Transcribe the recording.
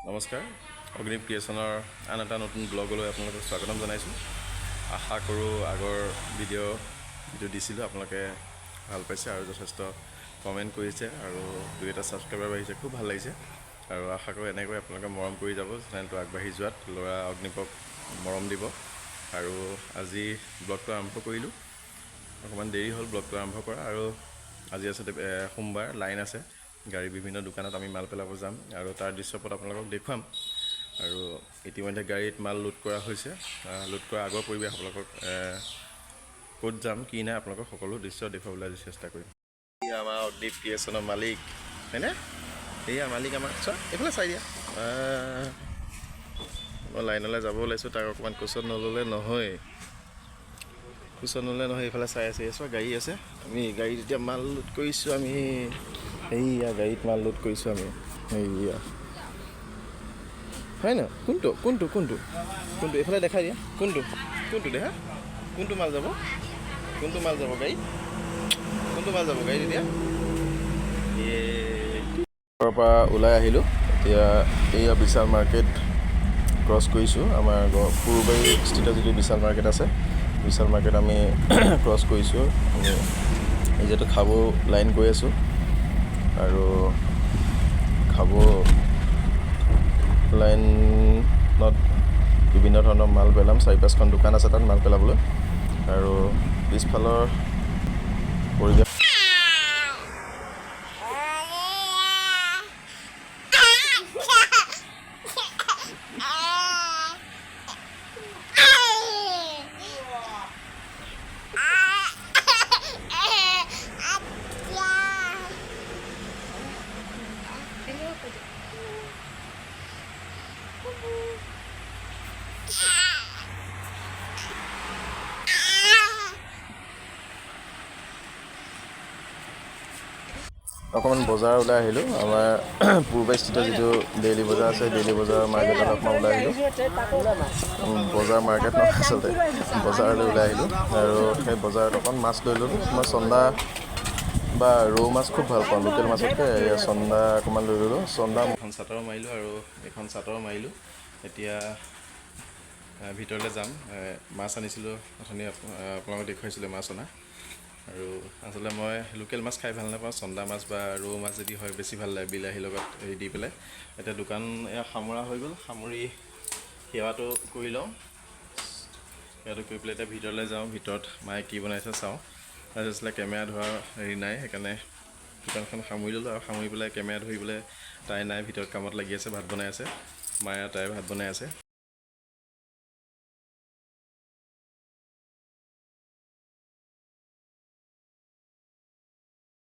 নমস্কাৰ অগ্নিপ ক্ৰিয়েশ্যনৰ আন এটা নতুন ব্লগলৈ আপোনালোকক স্বাগতম জনাইছোঁ। আশা কৰোঁ আগৰ ভিডিঅ' যিটো দিছিলোঁ আপোনালোকে ভাল পাইছে আৰু যথেষ্ট কমেণ্ট কৰিছে আৰু দুই এটা ছাবস্ক্ৰাইবাৰ বাঢ়িছে, খুব ভাল লাগিছে। আৰু আশা কৰোঁ এনেকৈ আপোনালোকে মৰম কৰি যাব, চেনেলটো আগবাঢ়ি যোৱাত ল'ৰা অগ্নিপক মৰম দিব। আৰু আজি ব্লগটো আৰম্ভ কৰিলোঁ, অকণমান দেৰি হ'ল ব্লগটো আৰম্ভ কৰা। আৰু আজি আছে সোমবাৰ, লাইন আছে, গাড়ী বিভিন্ন দোকানত আমি মাল পেলাব যাম আৰু তাৰ দৃশ্যপট আপোনালোকক দেখুৱাম। আৰু ইতিমধ্যে গাড়ীত মাল লোড কৰা হৈছে, লোড কৰা আগৰ পৰিৱেশ আপোনালোকক ক'ত যাম কি নাই আপোনালোকক সকলো দৃশ্য দেখুৱাবলৈ আজি চেষ্টা কৰিম। এয়া আমাৰ অগ্নিপ ক্ৰিয়েশ্যনৰ মালিক হয়নে? এয়া মালিক আমাৰ, চোৱা এইফালে চাই দিয়া। মই লাইনলৈ যাব ওলাইছোঁ, তাক অকণমান কোচত নল'লে নহয়, কোচত নল'লে নহয়। এইফালে চাই আছে, চোৱা গাড়ী আছে, আমি গাড়ীত এতিয়া মাল লোড কৰিছোঁ। আমি এইয়া গাড়ীত মাল লোড কৰিছোঁ আমি, এইয়া হয় ন? কোনটো কোনটো কোনটো কোনটো এইফালে দেখাই দিয়া, কোনটো কোনটো দেখা, কোনটো মাল যাব, কোনটো মাল যাব গাড়ীত, কোনটো মাল যাব গাড়ীত এতিয়া। ঘৰৰ পৰা ওলাই আহিলোঁ, এতিয়া এইয়া বিশাল মাৰ্কেট ক্ৰছ কৰিছোঁ। আমাৰ ফুৰবাৰী স্থিত যিটো বিশাল মাৰ্কেট আছে, বিশাল মাৰ্কেট আমি ক্ৰছ কৰিছোঁ। আমি যিহেতু খাব লাইন গৈ আছোঁ আৰু খাব লাইনত বিভিন্ন ধৰণৰ মাল পেলাম। 4-5খন দোকান আছে তাত মাল পেলাবলৈ। আৰু পিছফালৰ পৰিৱেশ অকণমান বজাৰ ওলাই আহিলোঁ। আমাৰ পূৰ্বস্থিত যিটো ডেইলি বজাৰ আছে, ডেইলি বজাৰ মাৰ্কেটত অকণমান ওলাই আহিলোঁ। বজাৰ মাৰ্কেট নহয় আচলতে, বজাৰলৈ ওলাই আহিলোঁ। আৰু সেই বজাৰত অকণ মাছ লৈ ল'লোঁ। মই চন্দা বা ৰৌ মাছ খুব ভাল পাওঁ, লোকেল মাছতকৈ চন্দা অকণমান লৈ ল'লোঁ। চন্দা এখন চাটৰ মাৰিলোঁ আৰু এখন চাটৰ মাৰিলোঁ। এতিয়া ভিতৰলৈ যাম। মাছ আনিছিলোঁ, অথনি আপোনালোকক দেখুৱাইছিলোঁ মাছ অনা। আৰু আচলতে মই লোকেল মাছ খাই ভাল নাপাওঁ, চন্দা মাছ বা ৰৌ মাছ যদি হয় বেছি ভাল লাগে, বিলাহীৰ লগত হেৰি দি পেলাই। এতিয়া দোকান এয়া সামৰা হৈ গ'ল, সামৰি সেৱাটো কৰি লওঁ। সেৱাটো কৰি পেলাই এতিয়া ভিতৰলৈ যাওঁ, ভিতৰত মায়ে কি বনাইছে চাওঁ। তাৰপিছত কেমেৰা ধৰাৰ হেৰি নাই, সেইকাৰণে দোকানখন সামৰি ল'লোঁ। আৰু সামৰি পেলাই কেমেৰা ধৰিবলৈ তাই নাই, ভিতৰত কামত লাগি আছে, ভাত বনাই আছে মায়ে, তাই ভাত বনাই আছে।